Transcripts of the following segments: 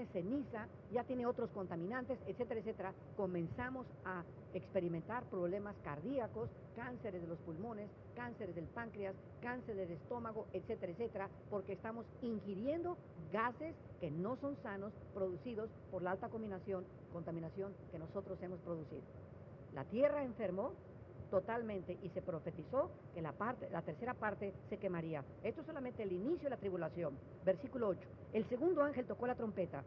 tiene ceniza, ya tiene otros contaminantes, etcétera, etcétera, comenzamos a experimentar problemas cardíacos, cánceres de los pulmones, cánceres del páncreas, cáncer del estómago, etcétera, etcétera, porque estamos ingiriendo gases que no son sanos, producidos por la alta contaminación que nosotros hemos producido. La tierra enfermó totalmente y se profetizó que la tercera parte se quemaría. Esto es solamente el inicio de la tribulación. Versículo 8. El segundo ángel tocó la trompeta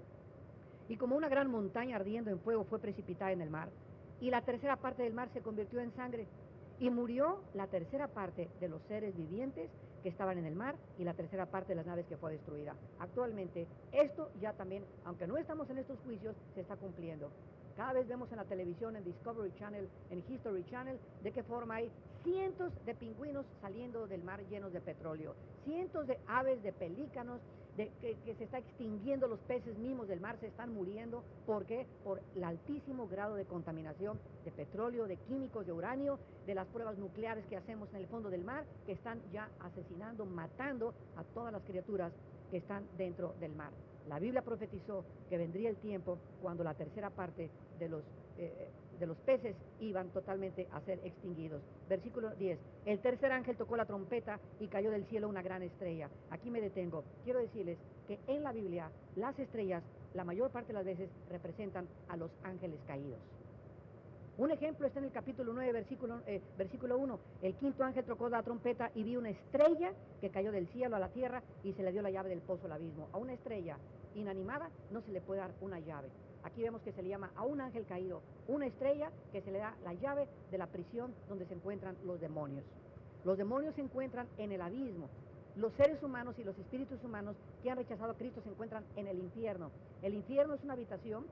y como una gran montaña ardiendo en fuego fue precipitada en el mar, y la tercera parte del mar se convirtió en sangre, y murió la tercera parte de los seres vivientes que estaban en el mar y la tercera parte de las naves que fue destruida. Actualmente esto ya también, aunque no estamos en estos juicios, se está cumpliendo. Cada vez vemos en la televisión, en Discovery Channel, en History Channel, de qué forma hay cientos de pingüinos saliendo del mar llenos de petróleo, cientos de aves, de pelícanos, que se está extinguiendo, los peces mismos del mar se están muriendo. ¿Por qué? Por el altísimo grado de contaminación de petróleo, de químicos, de uranio, de las pruebas nucleares que hacemos en el fondo del mar, que están ya asesinando, matando a todas las criaturas que están dentro del mar. La Biblia profetizó que vendría el tiempo cuando la tercera parte de los peces iban totalmente a ser extinguidos. Versículo 10. El tercer ángel tocó la trompeta y cayó del cielo una gran estrella. Aquí me detengo. Quiero decirles que en la Biblia las estrellas, la mayor parte de las veces, representan a los ángeles caídos. Un ejemplo está en el capítulo 9, versículo 1. El quinto ángel tocó la trompeta y vi una estrella que cayó del cielo a la tierra y se le dio la llave del pozo al abismo. A una estrella inanimada no se le puede dar una llave. Aquí vemos que se le llama a un ángel caído una estrella, que se le da la llave de la prisión donde se encuentran los demonios. Los demonios se encuentran en el abismo. Los seres humanos y los espíritus humanos que han rechazado a Cristo se encuentran en el infierno. El infierno es una habitación,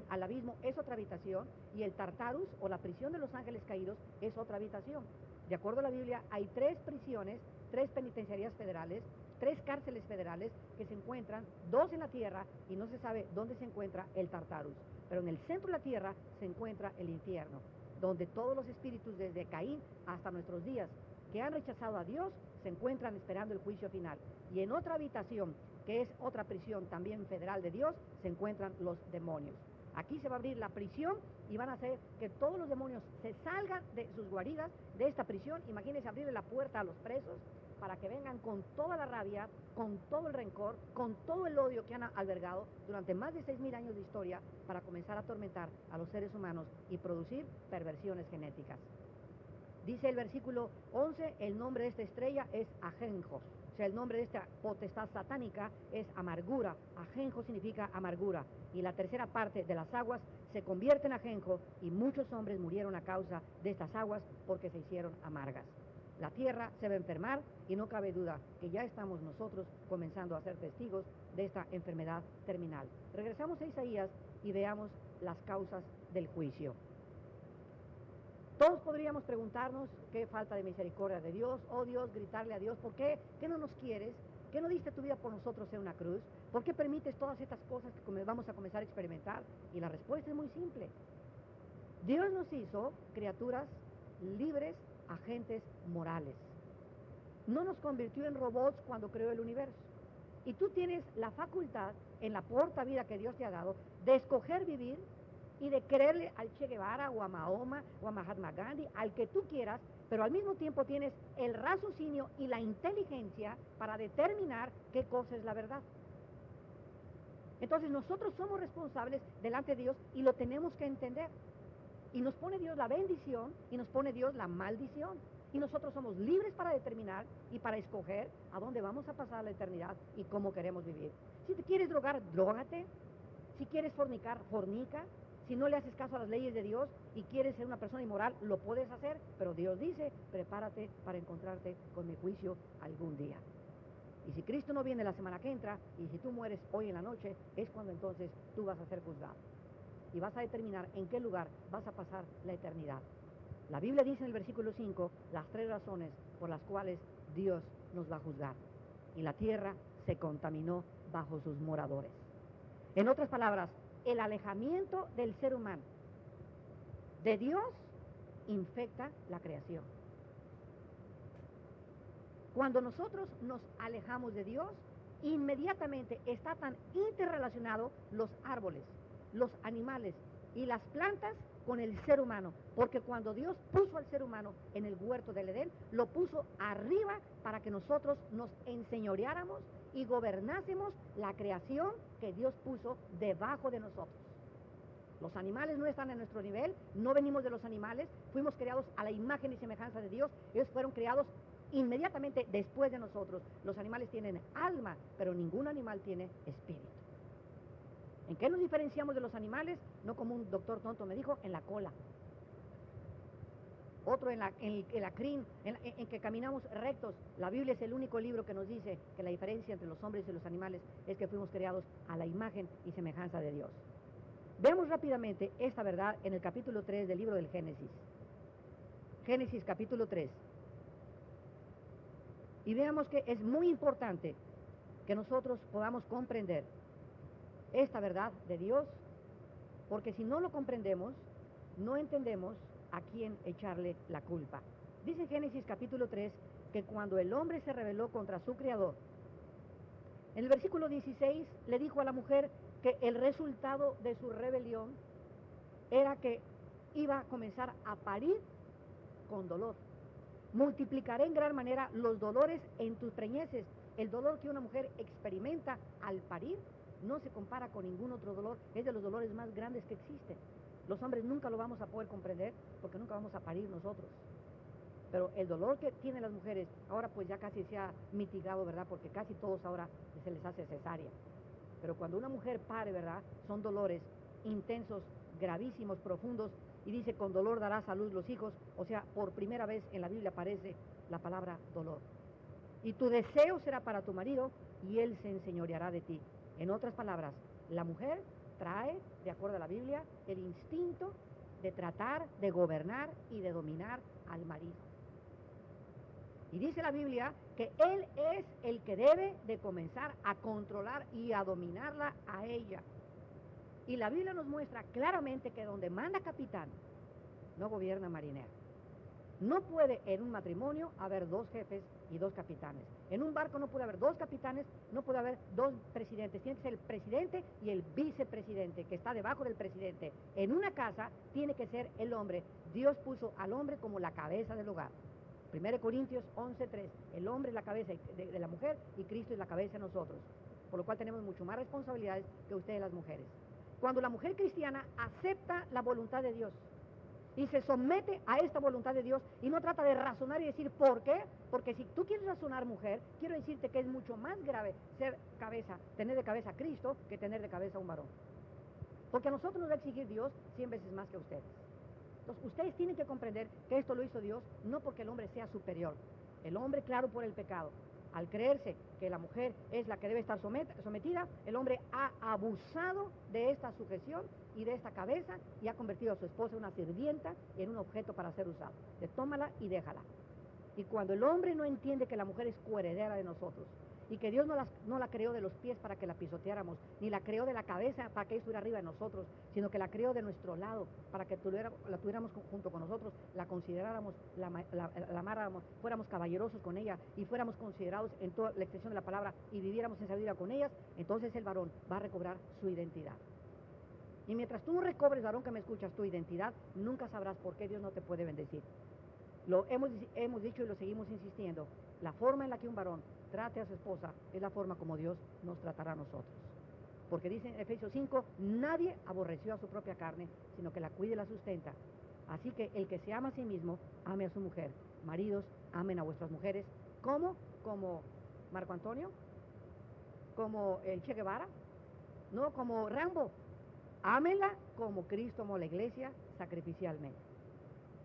al abismo es otra habitación, y el Tartarus, o la prisión de los ángeles caídos, es otra habitación. De acuerdo a la Biblia, hay 3 prisiones, 3 penitenciarías federales, 3 cárceles federales que se encuentran, 2 en la tierra, y no se sabe dónde se encuentra el Tartarus. Pero en el centro de la tierra se encuentra el infierno, donde todos los espíritus desde Caín hasta nuestros días que han rechazado a Dios se encuentran esperando el juicio final. Y en otra habitación, que es otra prisión también federal de Dios, se encuentran los demonios. Aquí se va a abrir la prisión y van a hacer que todos los demonios se salgan de sus guaridas de esta prisión. Imagínense abrirle la puerta a los presos para que vengan con toda la rabia, con todo el rencor, con todo el odio que han albergado durante más de 6,000 años de historia, para comenzar a atormentar a los seres humanos y producir perversiones genéticas. Dice el versículo 11, el nombre de esta estrella es ajenjo. O sea, el nombre de esta potestad satánica es amargura. Ajenjo significa amargura. Y la tercera parte de las aguas se convierte en ajenjo, y muchos hombres murieron a causa de estas aguas porque se hicieron amargas. La tierra se va a enfermar y no cabe duda que ya estamos nosotros comenzando a ser testigos de esta enfermedad terminal. Regresamos a Isaías y veamos las causas del juicio. Todos podríamos preguntarnos qué falta de misericordia de Dios, oh Dios, gritarle a Dios, ¿por qué? ¿Qué no nos quieres? ¿Qué no diste tu vida por nosotros en una cruz? ¿Por qué permites todas estas cosas que vamos a comenzar a experimentar? Y la respuesta es muy simple. Dios nos hizo criaturas libres, agentes morales. No nos convirtió en robots cuando creó el universo. Y tú tienes la facultad, en la corta vida que Dios te ha dado, de escoger vivir y de creerle al Che Guevara o a Mahoma o a Mahatma Gandhi, al que tú quieras, pero al mismo tiempo tienes el raciocinio y la inteligencia para determinar qué cosa es la verdad. Entonces nosotros somos responsables delante de Dios y lo tenemos que entender. Y nos pone Dios la bendición y nos pone Dios la maldición. Y nosotros somos libres para determinar y para escoger a dónde vamos a pasar la eternidad y cómo queremos vivir. Si te quieres drogar, drógate. Si quieres fornicar, fornica. Si no le haces caso a las leyes de Dios y quieres ser una persona inmoral, lo puedes hacer, pero Dios dice, prepárate para encontrarte con mi juicio algún día. Y si Cristo no viene la semana que entra, y si tú mueres hoy en la noche, es cuando entonces tú vas a ser juzgado. Y vas a determinar en qué lugar vas a pasar la eternidad. La Biblia dice en el versículo 5 las 3 razones por las cuales Dios nos va a juzgar. Y la tierra se contaminó bajo sus moradores. En otras palabras, el alejamiento del ser humano de Dios infecta la creación. Cuando nosotros nos alejamos de Dios, inmediatamente está tan interrelacionado los árboles, los animales y las plantas con el ser humano, porque cuando Dios puso al ser humano en el huerto del Edén, lo puso arriba para que nosotros nos enseñoreáramos y gobernásemos la creación que Dios puso debajo de nosotros. Los animales no están a nuestro nivel, no venimos de los animales, fuimos creados a la imagen y semejanza de Dios, ellos fueron creados inmediatamente después de nosotros. Los animales tienen alma, pero ningún animal tiene espíritu. ¿En qué nos diferenciamos de los animales? No como un doctor tonto me dijo, en la cola. Otro en la crin, en que caminamos rectos. La Biblia es el único libro que nos dice que la diferencia entre los hombres y los animales es que fuimos creados a la imagen y semejanza de Dios. Veamos rápidamente esta verdad en el capítulo 3 del libro del Génesis. Génesis capítulo 3. Y veamos que es muy importante que nosotros podamos comprender esta verdad de Dios, porque si no lo comprendemos, no entendemos a quién echarle la culpa. Dice Génesis capítulo 3 que cuando el hombre se rebeló contra su creador, en el versículo 16 le dijo a la mujer que el resultado de su rebelión era que iba a comenzar a parir con dolor. Multiplicaré en gran manera los dolores en tus preñeces. El dolor que una mujer experimenta al parir no se compara con ningún otro dolor, es de los dolores más grandes que existen. Los hombres nunca lo vamos a poder comprender porque nunca vamos a parir nosotros. Pero el dolor que tienen las mujeres, ahora pues ya casi se ha mitigado, ¿verdad? Porque casi todos ahora se les hace cesárea. Pero cuando una mujer pare, ¿verdad? Son dolores intensos, gravísimos, profundos, y dice, con dolor darás a luz los hijos. O sea, por primera vez en la Biblia aparece la palabra dolor. Y tu deseo será para tu marido, y él se enseñoreará de ti. En otras palabras, la mujer trae, de acuerdo a la Biblia, el instinto de tratar de gobernar y de dominar al marido. Y dice la Biblia que él es el que debe de comenzar a controlar y a dominarla a ella. Y la Biblia nos muestra claramente que donde manda capitán, no gobierna marinero. No puede en un matrimonio haber dos jefes y dos capitanes. En un barco no puede haber dos capitanes, no puede haber dos presidentes. Tiene que ser el presidente y el vicepresidente, que está debajo del presidente. En una casa tiene que ser el hombre. Dios puso al hombre como la cabeza del hogar. 1 Corintios 11:3, el hombre es la cabeza de la mujer y Cristo es la cabeza de nosotros. Por lo cual tenemos mucho más responsabilidades que ustedes las mujeres. Cuando la mujer cristiana acepta la voluntad de Dios y se somete a esta voluntad de Dios y no trata de razonar y decir ¿por qué? Porque si tú quieres razonar, mujer, quiero decirte que es mucho más grave ser cabeza, tener de cabeza a Cristo que tener de cabeza a un varón. Porque a nosotros nos va a exigir Dios 100 veces más que a ustedes. Entonces, ustedes tienen que comprender que esto lo hizo Dios no porque el hombre sea superior. El hombre, claro, por el pecado. Al creerse que la mujer es la que debe estar sometida, el hombre ha abusado de esta sujeción y de esta cabeza y ha convertido a su esposa en una sirvienta y en un objeto para ser usado. De tómala y déjala. Y cuando el hombre no entiende que la mujer es coheredera de nosotros y que Dios no la creó de los pies para que la pisoteáramos, ni la creó de la cabeza para que estuviera arriba de nosotros, sino que la creó de nuestro lado para que la tuviéramos junto con nosotros, la consideráramos, la amáramos, fuéramos caballerosos con ella y fuéramos considerados en toda la extensión de la palabra y viviéramos en sabiduría con ellas, entonces el varón va a recobrar su identidad. Y mientras tú no recobres, varón que me escuchas, tu identidad, nunca sabrás por qué Dios no te puede bendecir. Lo hemos dicho y lo seguimos insistiendo. La forma en la que un varón trate a su esposa es la forma como Dios nos tratará a nosotros. Porque dice en Efesios 5, nadie aborreció a su propia carne, sino que la cuida y la sustenta. Así que el que se ama a sí mismo, ame a su mujer. Maridos, amen a vuestras mujeres. ¿Cómo? Como Marco Antonio, como el Che Guevara, no como Rambo. Ámenla como Cristo amó a la iglesia sacrificialmente.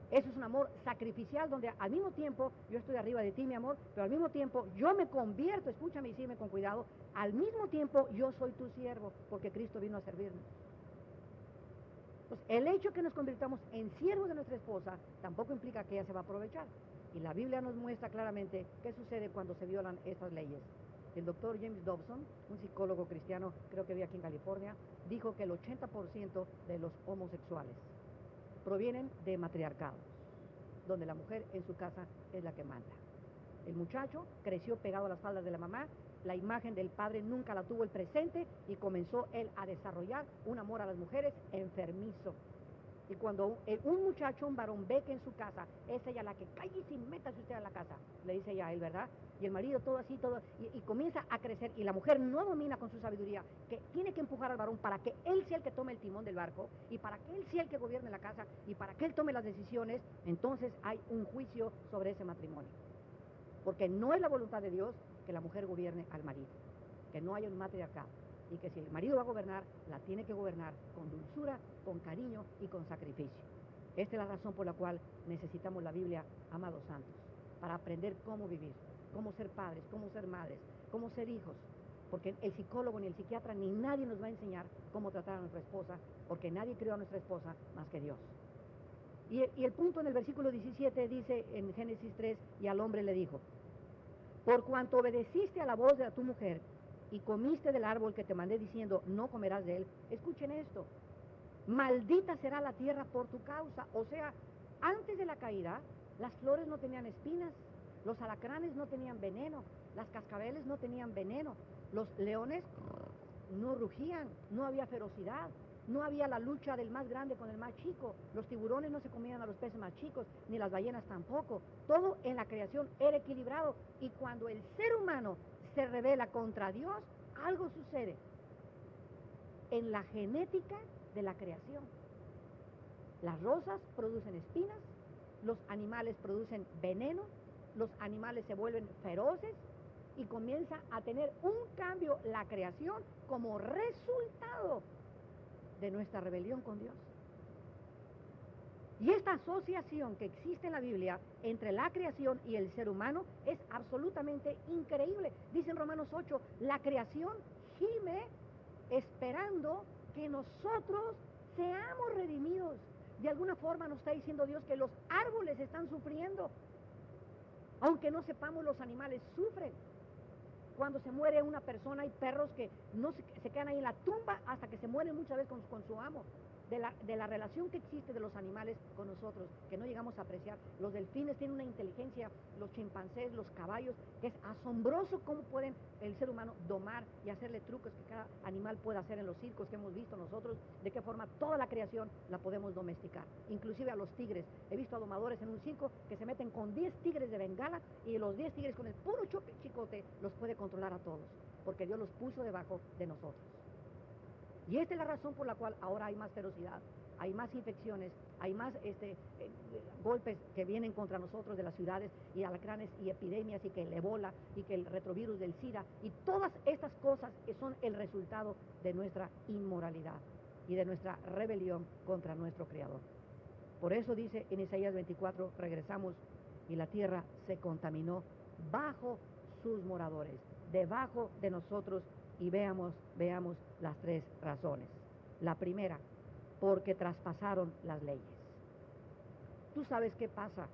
Eso es un amor sacrificial donde al mismo tiempo yo estoy arriba de ti, mi amor, pero al mismo tiempo yo me convierto, escúchame y sígueme con cuidado, al mismo tiempo yo soy tu siervo, porque Cristo vino a servirnos. Entonces, el hecho que nos convirtamos en siervos de nuestra esposa tampoco implica que ella se va a aprovechar. Y la Biblia nos muestra claramente qué sucede cuando se violan estas leyes. El doctor James Dobson, un psicólogo cristiano, creo que vive aquí en California, dijo que el 80% de los homosexuales provienen de matriarcados, donde la mujer en su casa es la que manda. El muchacho creció pegado a las faldas de la mamá, la imagen del padre nunca la tuvo el presente y comenzó él a desarrollar un amor a las mujeres enfermizo. Y cuando un muchacho, un varón, ve que en su casa es ella la que cállese y métase usted a la casa, le dice ella a él, ¿verdad? Y el marido todo así, todo, y comienza a crecer, y la mujer no domina con su sabiduría, que tiene que empujar al varón para que él sea el que tome el timón del barco, y para que él sea el que gobierne la casa, y para que él tome las decisiones. Entonces hay un juicio sobre ese matrimonio. Porque no es la voluntad de Dios que la mujer gobierne al marido, que no haya un matriarcado. Y que si el marido va a gobernar, la tiene que gobernar con dulzura, con cariño y con sacrificio. Esta es la razón por la cual necesitamos la Biblia, amados santos, para aprender cómo vivir, cómo ser padres, cómo ser madres, cómo ser hijos. Porque el psicólogo, ni el psiquiatra, ni nadie nos va a enseñar cómo tratar a nuestra esposa, porque nadie creó a nuestra esposa más que Dios. Y el punto en el versículo 17 dice en Génesis 3, y al hombre le dijo, por cuanto obedeciste a la voz de tu mujer, y comiste del árbol que te mandé diciendo, no comerás de él. Escuchen esto, maldita será la tierra por tu causa. O sea, antes de la caída, las flores no tenían espinas, los alacranes no tenían veneno, las cascabeles no tenían veneno, los leones no rugían, no había ferocidad, no había la lucha del más grande con el más chico, los tiburones no se comían a los peces más chicos, ni las ballenas tampoco. Todo en la creación era equilibrado, y cuando el ser humano se rebela contra Dios, algo sucede en la genética de la creación. Las rosas producen espinas, los animales producen veneno, los animales se vuelven feroces y comienza a tener un cambio la creación como resultado de nuestra rebelión con Dios. Y esta asociación que existe en la Biblia entre la creación y el ser humano es absolutamente increíble. Dice en Romanos 8, la creación gime esperando que nosotros seamos redimidos. De alguna forma nos está diciendo Dios que los árboles están sufriendo. Aunque no sepamos, los animales sufren. Cuando se muere una persona, hay perros que no se quedan ahí en la tumba hasta que se mueren muchas veces con su amo. De la relación que existe de los animales con nosotros, que no llegamos a apreciar. Los delfines tienen una inteligencia, los chimpancés, los caballos, que es asombroso cómo pueden el ser humano domar y hacerle trucos que cada animal puede hacer en los circos que hemos visto nosotros, de qué forma toda la creación la podemos domesticar. Inclusive a los tigres. He visto a domadores en un circo que se meten con 10 tigres de Bengala, y los 10 tigres con el puro chicote los puede controlar a todos, porque Dios los puso debajo de nosotros. Y esta es la razón por la cual ahora hay más ferocidad, hay más infecciones, hay más golpes que vienen contra nosotros de las ciudades, y alacranes y epidemias, y que el ébola y que el retrovirus del SIDA, y todas estas cosas que son el resultado de nuestra inmoralidad y de nuestra rebelión contra nuestro Creador. Por eso dice en Isaías 24, regresamos, y la tierra se contaminó bajo sus moradores, debajo de nosotros. Y veamos las tres razones. La primera, porque traspasaron las leyes. Tú sabes qué pasa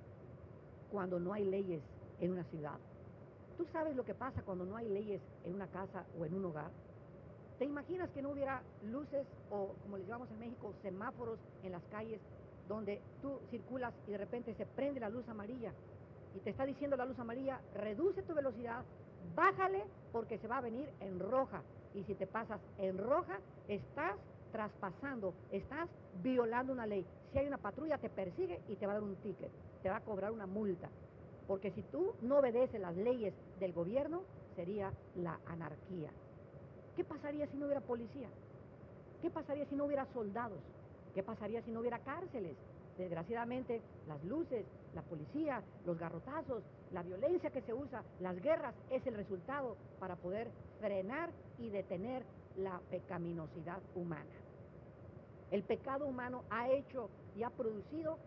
cuando no hay leyes en una ciudad. Tú sabes lo que pasa cuando no hay leyes en una casa o en un hogar. ¿Te imaginas que no hubiera luces, o como les llamamos en México, semáforos en las calles, donde tú circulas y de repente se prende la luz amarilla y te está diciendo la luz amarilla, reduce tu velocidad, bájale porque se va a venir en roja? Y si te pasas en roja, estás traspasando, estás violando una ley. Si hay una patrulla, te persigue y te va a dar un ticket, te va a cobrar una multa. Porque si tú no obedeces las leyes del gobierno, sería la anarquía. ¿Qué pasaría si no hubiera policía? ¿Qué pasaría si no hubiera soldados? ¿Qué pasaría si no hubiera cárceles? Desgraciadamente, las luces, la policía, los garrotazos, la violencia que se usa, las guerras, es el resultado para poder frenar y detener la pecaminosidad humana. El pecado humano ha hecho y ha producido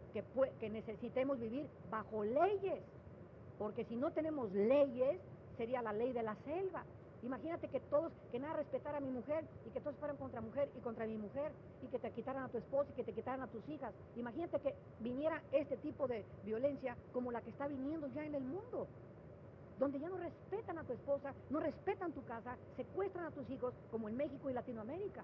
que necesitemos vivir bajo leyes, porque si no tenemos leyes, sería la ley de la selva. Imagínate que nada respetara a mi mujer, y que todos fueran contra mujer y contra mi mujer, y que te quitaran a tu esposa y que te quitaran a tus hijas. Imagínate que viniera este tipo de violencia como la que está viniendo ya en el mundo, donde ya no respetan a tu esposa, no respetan tu casa, secuestran a tus hijos, como en México y Latinoamérica.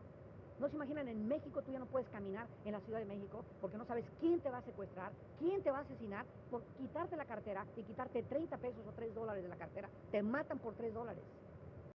No se imaginan, en México tú ya no puedes caminar en la Ciudad de México porque no sabes quién te va a secuestrar, quién te va a asesinar por quitarte la cartera y quitarte 30 pesos o $3 de la cartera. Te matan por $3.